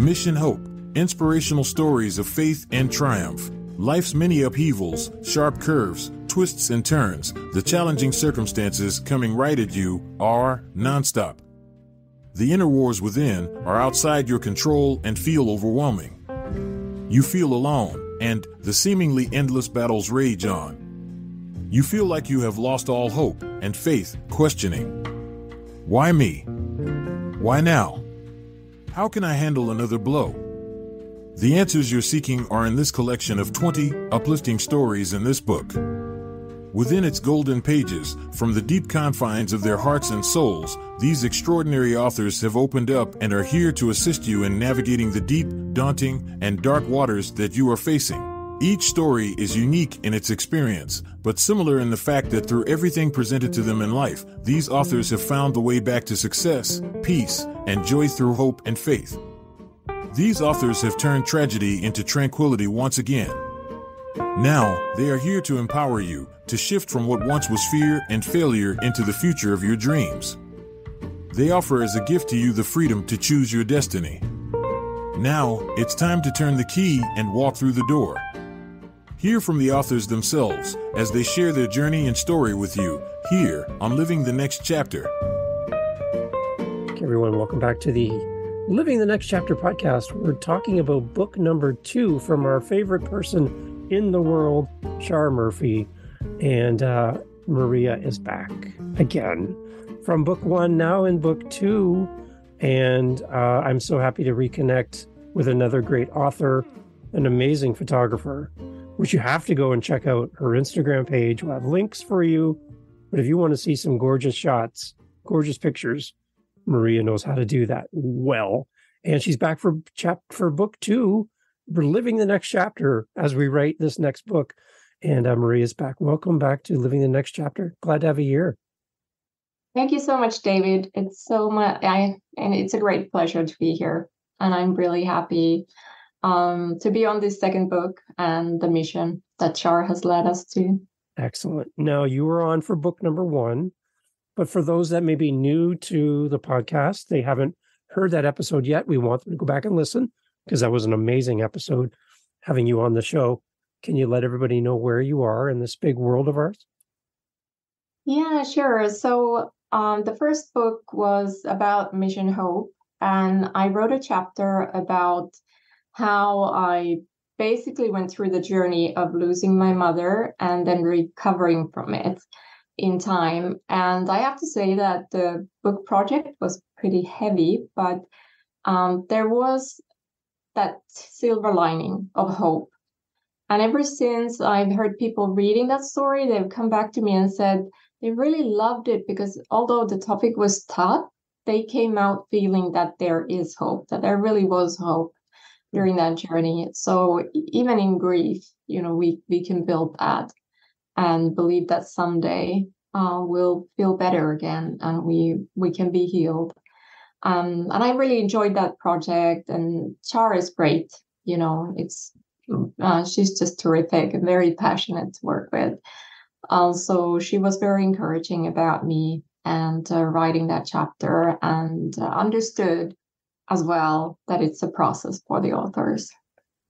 Mission Hope, inspirational stories of faith and triumph. Life's many upheavals, sharp curves, twists and turns, the challenging circumstances coming right at you are nonstop. The inner wars within are outside your control and feel overwhelming. You feel alone, and the seemingly endless battles rage on. You feel like you have lost all hope and faith, questioning, why me? Why now? How can I handle another blow? The answers you're seeking are in this collection of 20 uplifting stories in this book. Within its golden pages, from the deep confines of their hearts and souls, these extraordinary authors have opened up and are here to assist you in navigating the deep, daunting, and dark waters that you are facing. Each story is unique in its experience, but similar in the fact that through everything presented to them in life, these authors have found the way back to success, peace, and joy through hope and faith. These authors have turned tragedy into tranquility once again. Now, they are here to empower you to shift from what once was fear and failure into the future of your dreams. They offer as a gift to you the freedom to choose your destiny. Now, it's time to turn the key and walk through the door. Hear from the authors themselves as they share their journey and story with you here on Living the Next Chapter. Okay, everyone, welcome back to the Living the Next Chapter podcast. We're talking about book number 2 from our favorite person in the world, Char Murphy. And Maria is back again from book 1, now in book 2. And I'm so happy to reconnect with another great author, an amazing photographer, which you have to go and check out her Instagram page. We'll have links for you. But if you want to see some gorgeous shots, gorgeous pictures, Maria knows how to do that well. And she's back for book 2. We're living the next chapter as we write this next book. And Maria's back. Welcome back to Living the Next Chapter. Glad to have you here. Thank you so much, David. It's so much, and it's a great pleasure to be here. And I'm really happy to be on this second book and the mission that Char has led us to. Excellent. Now, you were on for book number 1, but for those that may be new to the podcast, they haven't heard that episode yet, we want them to go back and listen because that was an amazing episode having you on the show. Can you let everybody know where you are in this big world of ours? Yeah, sure. So the first book was about Mission Hope, and I wrote a chapter about how I basically went through the journey of losing my mother and then recovering from it in time. And I have to say that the book project was pretty heavy, but there was that silver lining of hope. And ever since I've heard people reading that story, they've come back to me and said they really loved it because although the topic was tough, they came out feeling that there is hope, that there really was hope during that journey. So even in grief, we can build that and believe that someday we'll feel better again and we can be healed. And I really enjoyed that project, and Char is great. She's just terrific and very passionate to work with. Also, she was very encouraging about me and writing that chapter, and understood as well that it's a process for the authors.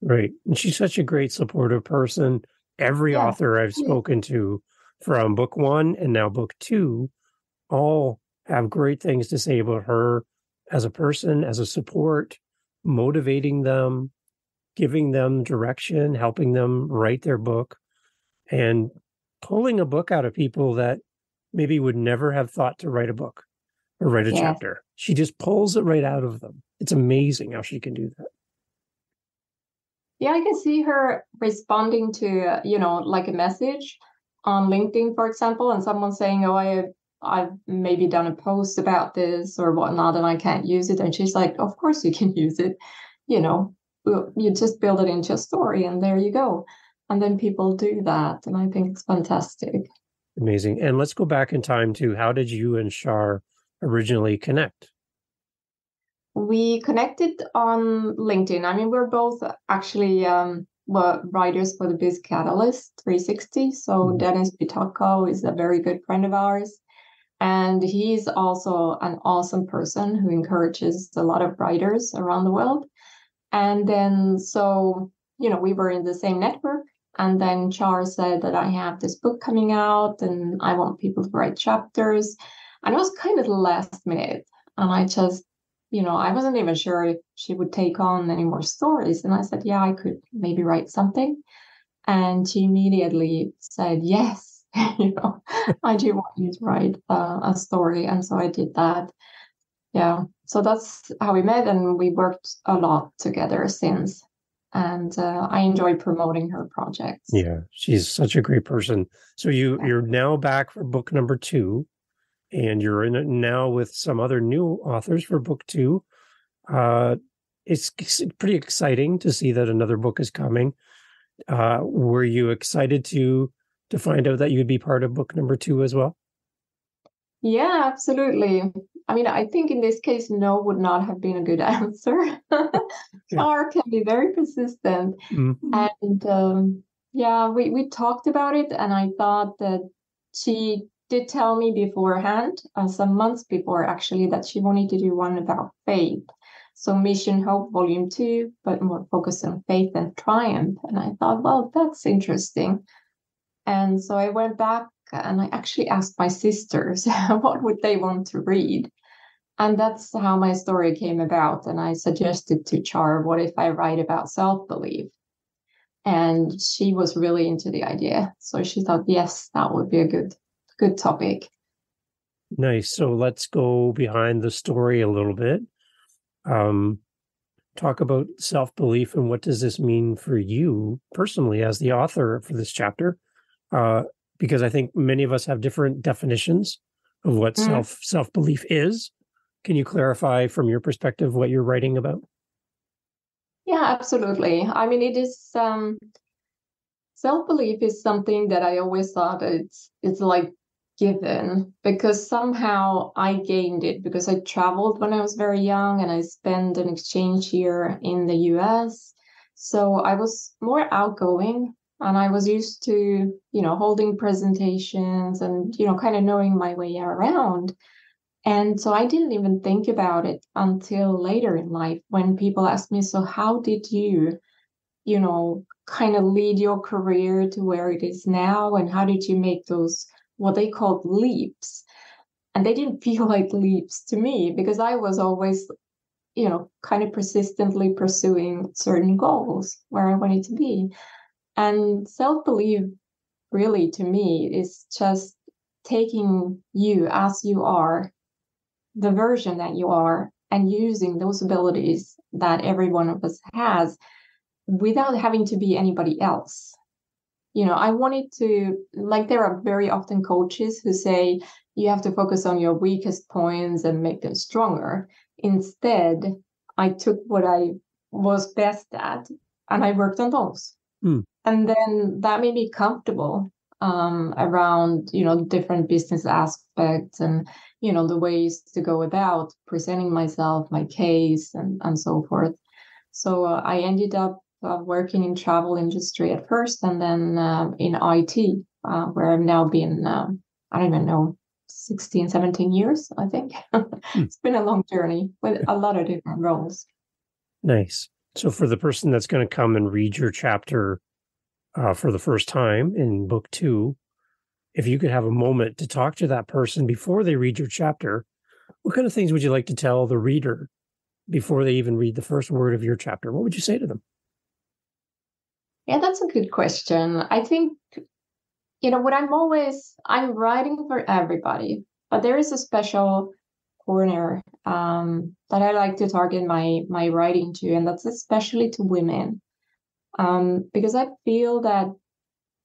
Right. And she's such a great supportive person. Every author I've spoken to from book 1 and now book 2 all have great things to say about her as a person, as a support, motivating them, giving them direction, helping them write their book, and pulling a book out of people that maybe would never have thought to write a book or write a chapter. She just pulls it right out of them. It's amazing how she can do that. Yeah, I can see her responding to, like a message on LinkedIn, for example, and someone saying, I've maybe done a post about this or whatnot, and I can't use it. And she's like, of course you can use it. You just build it into a story and there you go. And then people do that. And I think it's fantastic. Amazing. And let's go back in time to how did you and Char originally connect? We connected on LinkedIn. I mean, we're both actually writers for the Biz Catalyst 360. So Dennis Bitocco is a very good friend of ours. And he's also an awesome person who encourages a lot of writers around the world. And then, so, we were in the same network. And then Char said that I have this book coming out and I want people to write chapters. And it was kind of the last minute. And I just, I wasn't even sure if she would take on any more stories. And I said, yeah, I could maybe write something. And she immediately said, yes, I do want you to write a story. And so I did that. Yeah. So that's how we met. And we worked a lot together since. And I enjoy promoting her projects. Yeah, she's such a great person. So you're now back for book number 2, and you're in it now with some other new authors for book 2. It's pretty exciting to see that another book is coming. Were you excited to find out that you'd be part of book number 2 as well? Yeah, absolutely. I mean, I think in this case, no would not have been a good answer. Char can be very persistent. Mm-hmm. And we talked about it, and I thought that she did tell me beforehand, some months before actually, that she wanted to do one about faith. So Mission Hope Volume 2, but more focused on faith and triumph. And I thought, well, that's interesting. And so I went back and I actually asked my sisters what would they want to read. And that's how my story came about. And I suggested to Char, what if I write about self-belief? And she was really into the idea. So she thought, yes, that would be a good topic. Nice. So let's go behind the story a little bit. Talk about self-belief and what does this mean for you personally as the author for this chapter? Because I think many of us have different definitions of what self-belief is. Can you clarify from your perspective what you're writing about? Yeah, absolutely. I mean, it is self-belief is something that I always thought it's like given, because somehow I gained it because I traveled when I was very young and I spent an exchange year in the US. So I was more outgoing and I was used to, holding presentations and, kind of knowing my way around. And so I didn't even think about it until later in life when people asked me, so how did you, kind of lead your career to where it is now? And how did you make those, what they called leaps? And they didn't feel like leaps to me because I was always, kind of persistently pursuing certain goals where I wanted to be. And self-belief really to me is just taking you as you are, the version that you are, and using those abilities that every one of us has without having to be anybody else. I wanted to, like, there are very often coaches who say you have to focus on your weakest points and make them stronger. Instead, I took what I was best at and I worked on those. And then that made me comfortable around, different business aspects and, the ways to go about presenting myself, my case, and so forth. So I ended up working in travel industry at first, and then in IT, where I've now been, I don't even know, 16, 17 years, I think. It's been a long journey with a lot of different roles. Nice. So for the person that's going to come and read your chapter for the first time in book 2, if you could have a moment to talk to that person before they read your chapter, what kind of things would you like to tell the reader before they even read the first word of your chapter? What would you say to them? Yeah, that's a good question. I think, what I'm writing for everybody, but there is a special corner that I like to target my writing to, and that's especially to women. Because I feel that,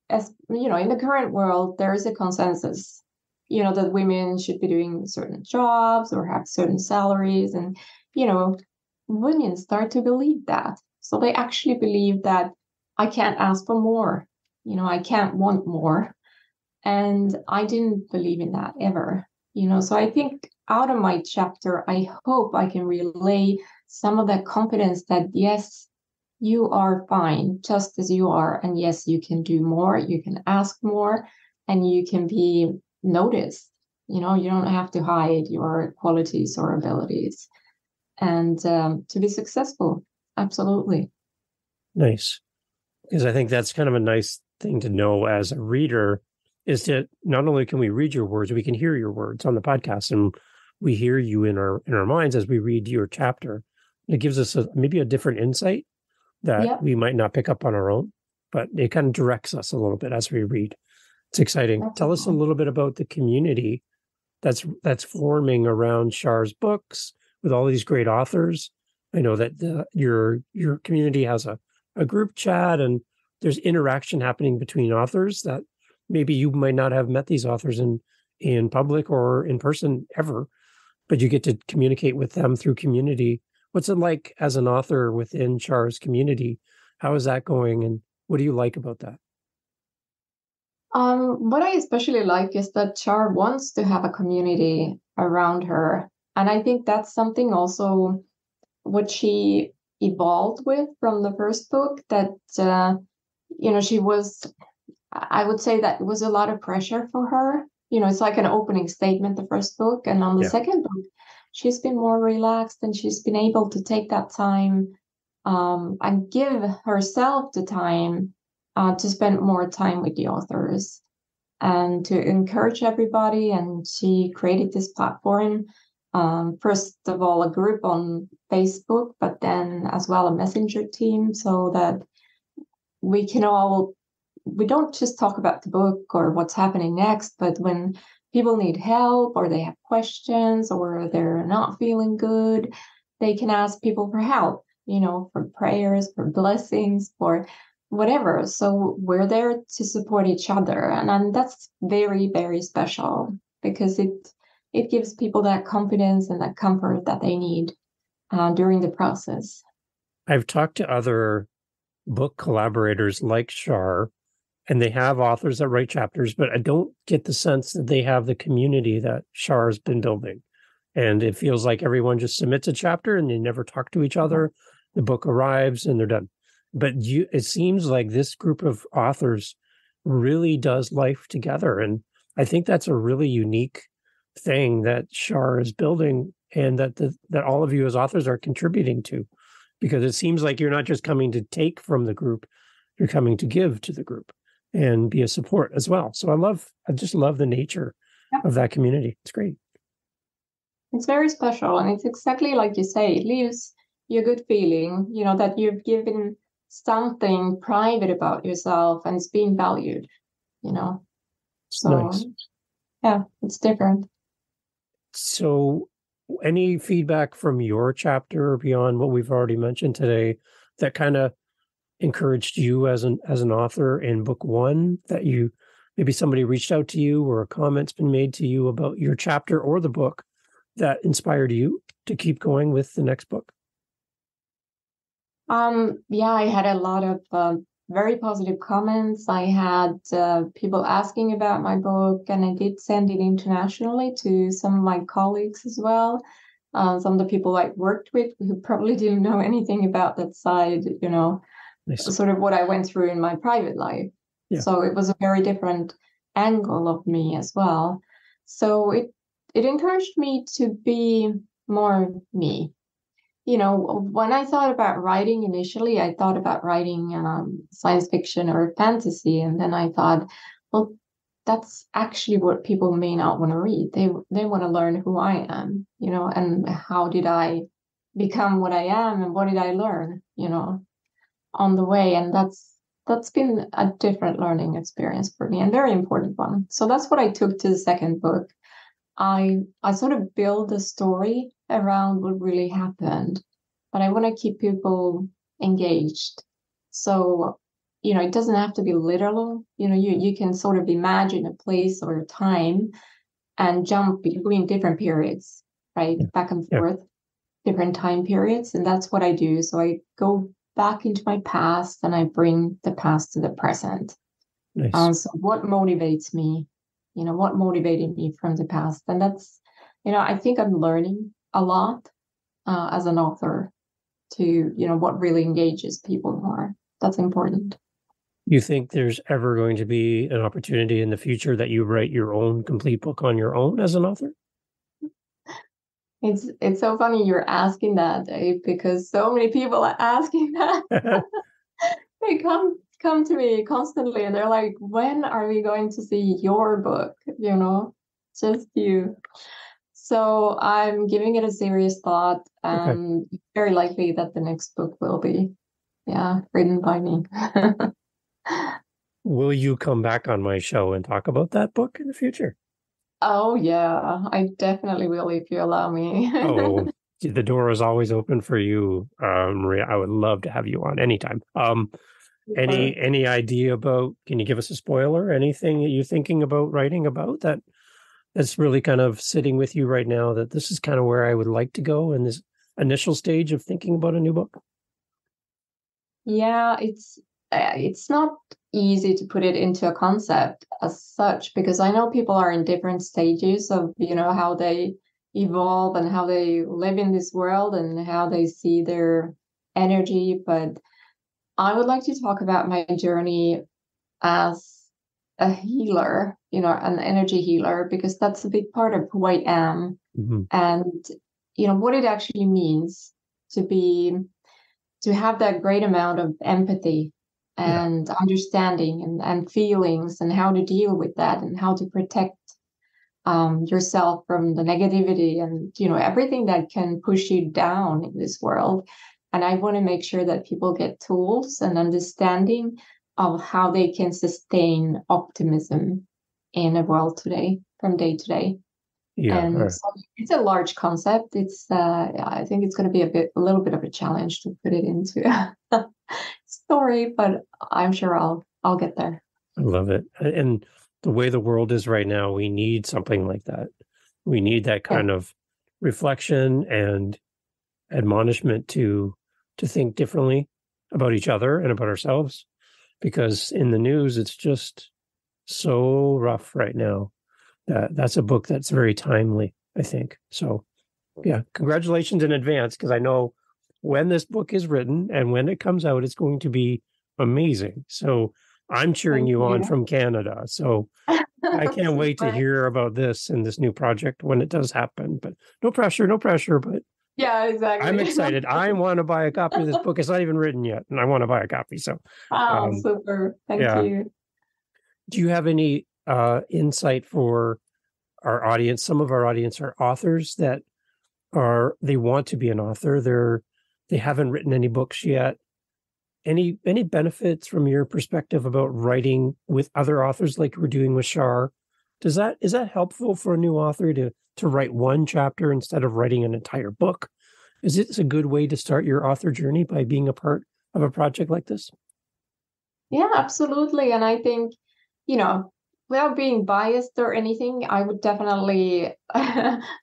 as in the current world, there is a consensus, that women should be doing certain jobs or have certain salaries. And, women start to believe that. So they actually believe that I can't ask for more, I can't want more. And I didn't believe in that ever, so I think out of my chapter, I hope I can relay some of that confidence that, yes, you are fine just as you are. And yes, you can do more, you can ask more, and you can be noticed. You don't have to hide your qualities or abilities and to be successful. Absolutely. Nice. Because I think that's kind of a nice thing to know as a reader, is that not only can we read your words, we can hear your words on the podcast, and we hear you in our minds as we read your chapter. It gives us maybe a different insight that Yep. we might not pick up on our own, but it kind of directs us a little bit as we read. It's exciting. Tell us a little bit about the community that's forming around Char's books with all these great authors. I know that your community has a group chat, and there's interaction happening between authors that maybe you might not have met these authors in public or in person ever, but you get to communicate with them through community. What's it like as an author within Char's community? How is that going, and what do you like about that? What I especially like is that Char wants to have a community around her. And I think that's something also what she evolved with from the first book, that, she was, I would say that it was a lot of pressure for her. It's like an opening statement, the first book. And on the second book, she's been more relaxed, and she's been able to take that time and give herself the time to spend more time with the authors and to encourage everybody. And she created this platform, first of all, a group on Facebook, but then as well a messenger team, so that we don't just talk about the book or what's happening next, but when people need help or they have questions or they're not feeling good, they can ask people for help, for prayers, for blessings, for whatever. So we're there to support each other. And that's very, very special, because it gives people that confidence and that comfort that they need during the process. I've talked to other book collaborators like Char, and they have authors that write chapters, but I don't get the sense that they have the community that Char's been building. And it feels like everyone just submits a chapter and they never talk to each other. The book arrives and they're done. But it seems like this group of authors really does life together. And I think that's a really unique thing that Char is building, and that all of you as authors are contributing to, because it seems like you're not just coming to take from the group, you're coming to give to the group and be a support as well. So I just love the nature of that community. It's great. It's very special. And it's exactly like you say, it leaves you a good feeling, that you've given something private about yourself and it's being valued, It's nice. Yeah, it's different. So any feedback from your chapter beyond what we've already mentioned today that kind of encouraged you as an author in book one, that you maybe somebody reached out to you or a comment's been made to you about your chapter or the book that inspired you to keep going with the next book? I had a lot of very positive comments. I had people asking about my book, and I did send it internationally to some of my colleagues as well. Some of the people I worked with who probably didn't know anything about that side, Nice. sort of what I went through in my private life. Yeah. So it was a very different angle of me as well. So it encouraged me to be more me. When I thought about writing initially, I thought about writing science fiction or fantasy. And then I thought, well, that's actually what people may not want to read. They want to learn who I am, and how did I become what I am, and what did I learn, on the way. And that's been a different learning experience for me, and very important one. So that's what I took to the second book. I sort of build a story around what really happened, but I want to keep people engaged. So, it doesn't have to be literal. You can sort of imagine a place or a time and jump between different periods, right? Yeah. Back and forth, different time periods. And that's what I do. So I go back into my past and I bring the past to the present. Nice. So what motivates me? What motivated me from the past? And that's, I think I'm learning a lot as an author to, what really engages people more. That's important. You think there's ever going to be an opportunity in the future that you write your own complete book on your own as an author? It's so funny you're asking that, Dave, because so many people are asking that. They come to me constantly and they're like, when are we going to see your book? Just you. So I'm giving it a serious thought, Okay. and it's very likely that the next book will be, written by me. Will you come back on my show and talk about that book in the future? Oh yeah, I definitely will if you allow me. Oh, the door is always open for you, Maria. I would love to have you on anytime. Any idea about? Can you give us a spoiler? Anything that you're thinking about writing about that's really kind of sitting with you right now? That this is kind of where I would like to go in this initial stage of thinking about a new book. Yeah, it's not easy to put it into a concept as such, because I know people are in different stages of, how they evolve and how they live in this world and how they see their energy. But I would like to talk about my journey as a healer, an energy healer, because that's a big part of who I am. Mm-hmm. And, what it actually means to be to have that great amount of empathy and understanding and feelings, and how to deal with that and how to protect yourself from the negativity and everything that can push you down in this world. And I want to make sure that people get tools and understanding of how they can sustain optimism in a world today, from day to day. And so it's a large concept. I think it's going to be a little bit of a challenge to put it into a story, but I'm sure I'll get there. I love it. And the way the world is right now, we need something like that. We need that kind of reflection and admonishment to think differently about each other and about ourselves, because in the news, it's just so rough right now. That's a book that's very timely, I think. So, yeah, congratulations in advance, because I know when this book is written and when it comes out, it's going to be amazing. So I'm cheering you on from Canada. So I can't wait to hear about this and this new project when it does happen. But no pressure, but yeah, exactly. I'm excited. I want to buy a copy of this book. It's not even written yet, and I want to buy a copy. So, super. Thank you. Do you have any insight for our audience? Some of our audience are authors that they want to be an author. They haven't written any books yet. Any benefits from your perspective about writing with other authors like we're doing with Shar? Is that helpful for a new author to write one chapter instead of writing an entire book? Is it a good way to start your author journey by being a part of a project like this? Yeah, absolutely. And I think, without being biased or anything, I would definitely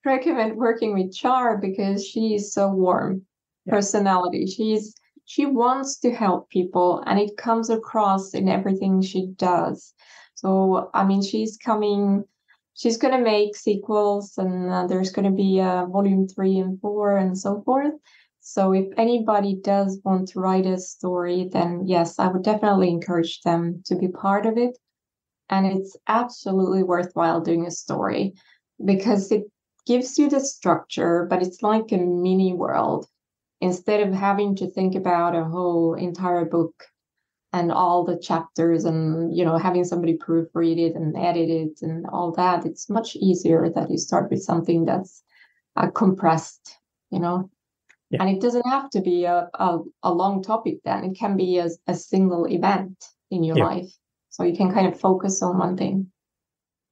recommend working with Char, because she is so warm personality. She wants to help people, and it comes across in everything she does. So, I mean, she's going to make sequels, and there's going to be volume 3 and 4 and so forth. So if anybody does want to write a story, then yes, I would definitely encourage them to be part of it. And it's absolutely worthwhile doing a story, because it gives you the structure, but it's like a mini world. Instead of having to think about a whole entire book and all the chapters and, having somebody proofread it and edit it and all that, it's much easier that you start with something that's compressed, Yeah. And it doesn't have to be a long topic then. It can be a single event in your life. So you can kind of focus on one thing.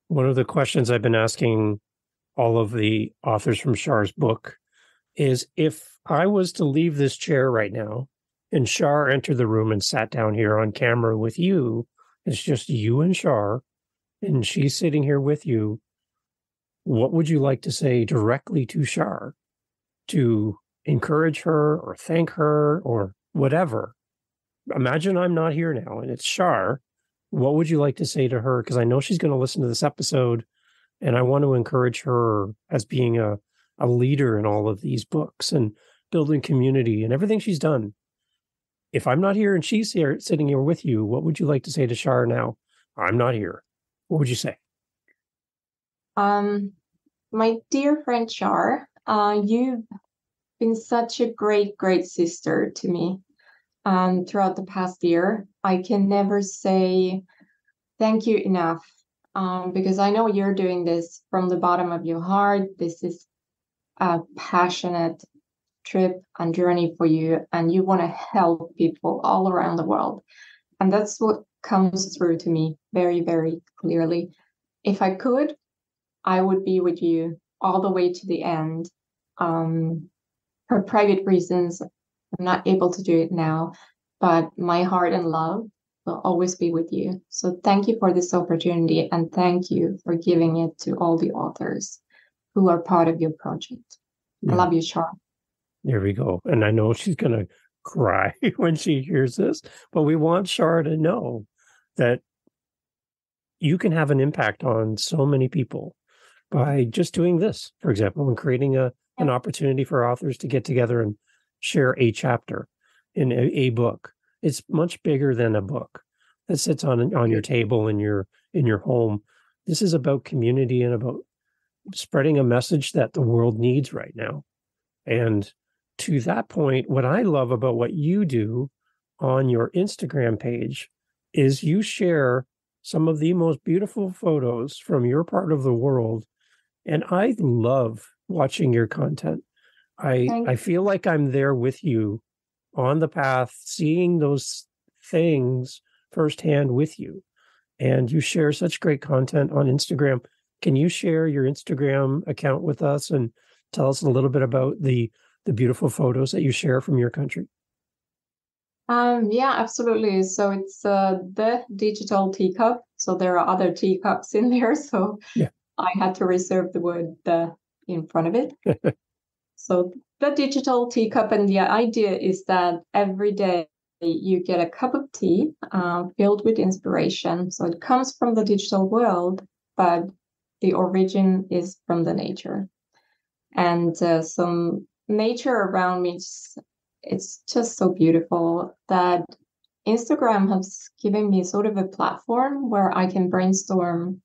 One of the questions I've been asking all of the authors from Shar's book is, if I was to leave this chair right now and Shar entered the room and sat down here on camera with you, it's just you and Shar, and she's sitting here with you, what would you like to say directly to Shar to encourage her or thank her or whatever? Imagine I'm not here now and it's Shar. What would you like to say to her? Because I know she's going to listen to this episode, and I want to encourage her as being a leader in all of these books and building community and everything she's done. If I'm not here and she's here sitting here with you, what would you like to say to Shar now? I'm not here. What would you say? My dear friend Shar, You've been such a great, great sister to me throughout the past year. I can never say thank you enough because I know you're doing this from the bottom of your heart. This is a passionate trip and journey for you, and you want to help people all around the world. And that's what comes through to me very, very clearly. If I could, I would be with you all the way to the end. For private reasons, I'm not able to do it now, but my heart and love will always be with you. So thank you for this opportunity, and thank you for giving it to all the authors who are part of your project. Yeah. I love you, Char. There we go. And I know she's going to cry when she hears this, but we want Char to know that you can have an impact on so many people by just doing this, for example, and creating an opportunity for authors to get together and share a chapter in a book. It's much bigger than a book that sits on your table in your home. This is about community and about spreading a message that the world needs right now. And to that point, what I love about what you do on your Instagram page is you share some of the most beautiful photos from your part of the world. And I love watching your content. I feel like I'm there with you on the path, seeing those things firsthand with you. And you share such great content on Instagram. Can you share your Instagram account with us and tell us a little bit about the beautiful photos that you share from your country? Yeah, absolutely. So it's the digital teacup. So there are other teacups in there. So yeah. I had to reserve the word "the" in front of it. So the digital teacup, and the idea is that every day you get a cup of tea filled with inspiration. So it comes from the digital world, but the origin is from the nature. And some nature around me, it's just so beautiful that Instagram has given me sort of a platform where I can brainstorm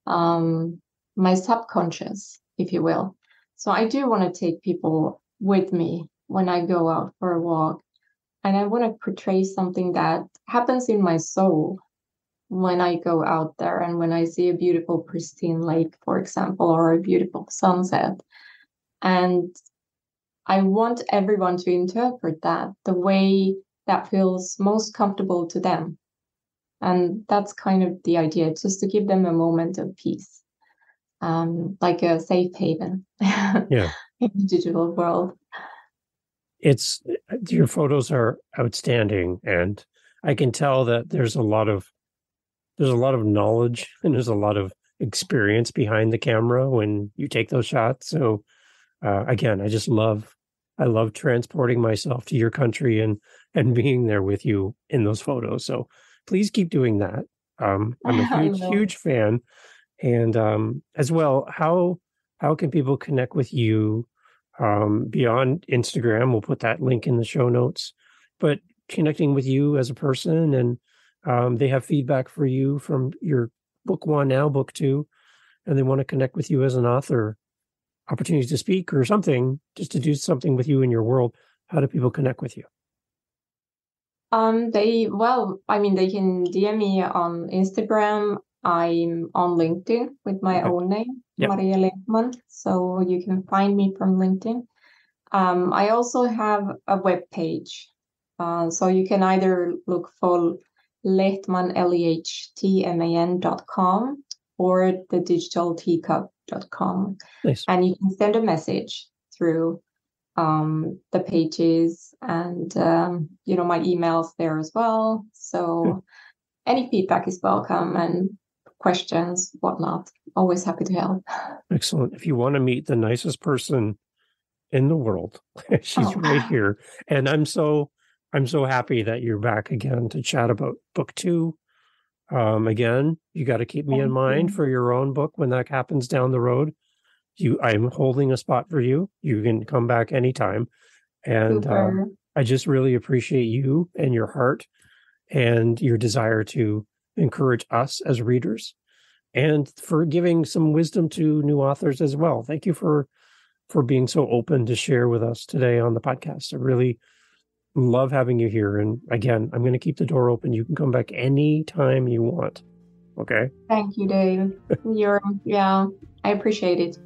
my subconscious, if you will. So I do want to take people with me when I go out for a walk. And I want to portray something that happens in my soul when I go out there and when I see a beautiful, pristine lake, for example, or a beautiful sunset. And I want everyone to interpret that the way that feels most comfortable to them. And that's kind of the idea, just to give them a moment of peace, like a safe haven Yeah. in the digital world. Your photos are outstanding, and I can tell that there's a lot of knowledge and there's a lot of experience behind the camera when you take those shots. So again, I love transporting myself to your country and being there with you in those photos. So please keep doing that. I'm a huge fan. And as well, how can people connect with you beyond Instagram? We'll put that link in the show notes, but connecting with you as a person, and they have feedback for you from your book one, now book two, and they want to connect with you as an author, opportunities to speak or something, just to do something with you in your world. How do people connect with you? They can DM me on Instagram. I'm on LinkedIn with my own name, Maria Lehtman. So you can find me from LinkedIn. I also have a web page. So you can either look for Lehtman, LEHTMAN.com or thedigitalteacup.com. Nice. And you can send a message through the pages, and my email's there as well. So any feedback is welcome, and questions, whatnot. Always happy to help. Excellent. If you want to meet the nicest person in the world, she's right here. And I'm so happy that you're back again to chat about book two. Again, you got to keep me in mind for your own book when that happens down the road. I'm holding a spot for you. You can come back anytime. And I just really appreciate you and your heart and your desire to encourage us as readers, and for giving some wisdom to new authors as well. Thank you for for being so open to share with us today on the podcast. I really love having you here. And again, I'm going to keep the door open. You can come back anytime you want. Okay. Thank you, Dave. I appreciate it.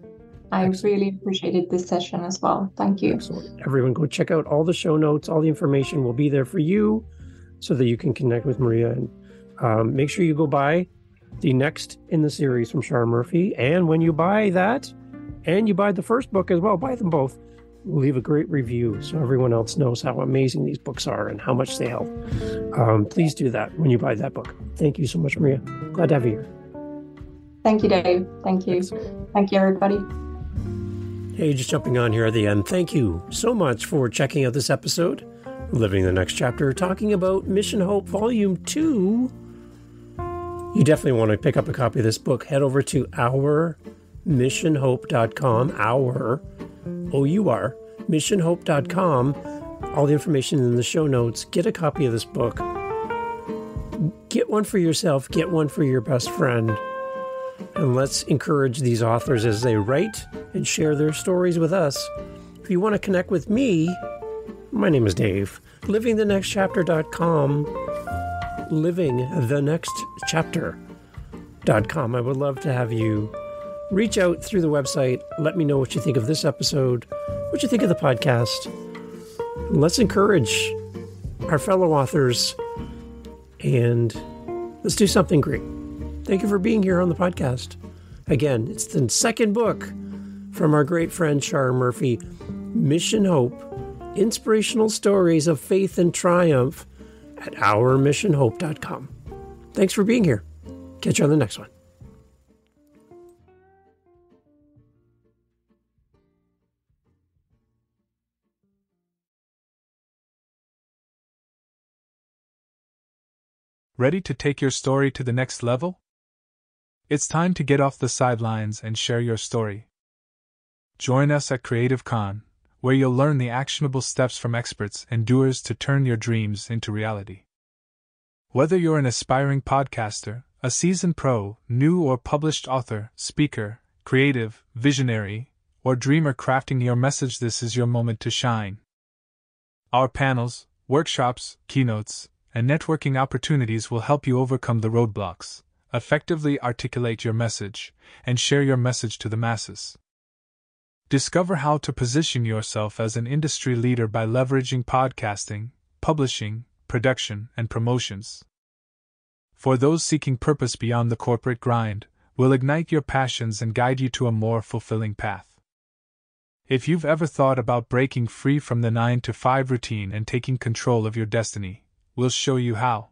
I really appreciated this session as well. Thank you. Excellent. Everyone go check out all the show notes. All the information will be there for you so that you can connect with Maria. And make sure you go buy the next in the series from Shar Murphy. And when you buy that, and you buy the first book as well, buy them both, leave a great review so everyone else knows how amazing these books are and how much they help. Please do that when you buy that book. Thank you so much, Maria. Glad to have you here. Thank you, Dave. Thank you. Excellent. Thank you, everybody. Hey, just jumping on here at the end. Thank you so much for checking out this episode, Living the Next Chapter, talking about Mission Hope Volume 2. You definitely want to pick up a copy of this book. Head over to ourmissionhope.com, missionhope.com. All the information in the show notes. Get a copy of this book. Get one for yourself. Get one for your best friend. And let's encourage these authors as they write and share their stories with us. If you want to connect with me, my name is Dave. livingthenextchapter.com. livingthenextchapter.com. I would love to have you reach out through the website. Let me know what you think of this episode, what you think of the podcast. Let's encourage our fellow authors and let's do something great. Thank you for being here on the podcast. Again, it's the second book from our great friend Shar Murphy, Mission Hope, Inspirational Stories of Faith and Triumph at ourmissionhope.com. Thanks for being here. Catch you on the next one. Ready to take your story to the next level? It's time to get off the sidelines and share your story. Join us at Creative Con, where you'll learn the actionable steps from experts and doers to turn your dreams into reality. Whether you're an aspiring podcaster, a seasoned pro, new or published author, speaker, creative, visionary, or dreamer crafting your message, this is your moment to shine. Our panels, workshops, keynotes, and networking opportunities will help you overcome the roadblocks, effectively articulate your message, and share your message to the masses. Discover how to position yourself as an industry leader by leveraging podcasting, publishing, production, and promotions. For those seeking purpose beyond the corporate grind, we'll ignite your passions and guide you to a more fulfilling path. If you've ever thought about breaking free from the 9-to-5 routine and taking control of your destiny, we'll show you how.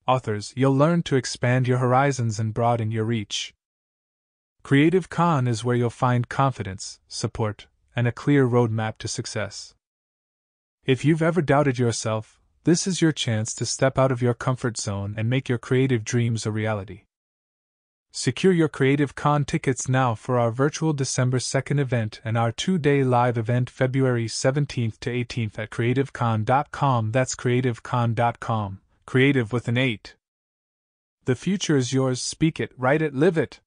Authors, you'll learn to expand your horizons and broaden your reach. Creative Con is where you'll find confidence, support, and a clear roadmap to success. If you've ever doubted yourself, this is your chance to step out of your comfort zone and make your creative dreams a reality. Secure your Creative Con tickets now for our virtual December 2nd event and our 2-day live event February 17th to 18th at creativecon.com. That's creativecon.com. Creative with an 8. The future is yours. Speak it, write it, live it.